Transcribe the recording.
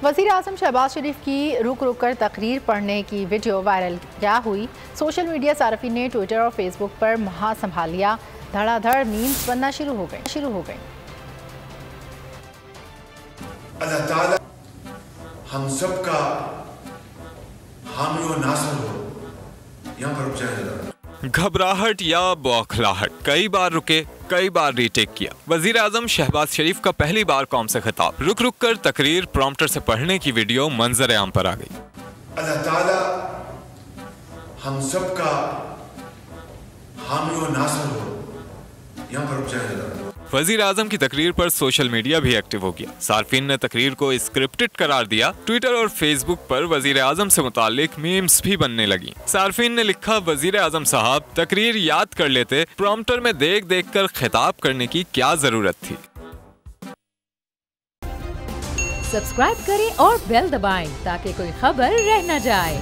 वज़ीर आज़म शहबाज शरीफ की रुक रुक कर तकरीर पढ़ने की वीडियो वायरल क्या हुई। सोशल मीडिया सार्फिन ने ट्विटर और फेसबुक पर महा संभाल लिया। धड़ाधड़ मीम्स बनना शुरू हो गए। अल्लाह ताला हम सब का हामी व नासर हो। यहाँ पर रुक जाए। घबराहट या बौखलाहट, कई बार रुके, कई बार रीटेक किया। वजीर आजम शहबाज शरीफ का पहली बार कौम से खिताब, रुक रुक कर तकरीर प्रॉम्प्टर से पढ़ने की वीडियो मंजर आम पर आ गई। अल्लाह ताला हम सब का हामी व नासर हो। यहाँ पर रुक जाए। वजीर आजम की तकरीर पर सोशल मीडिया भी एक्टिव हो गया। सार्फिन ने तकरीर को स्क्रिप्टेड करार दिया। ट्विटर और फेसबुक पर वजीर आजम से मुतालिक मीम्स भी बनने लगी। सार्फिन ने लिखा, वजीर आजम साहब तकरीर याद कर लेते, प्रॉम्प्टर में देख देख कर खिताब करने की क्या जरूरत थी। सब्सक्राइब करें और बेल दबाएं ताकि कोई खबर रह न जाए।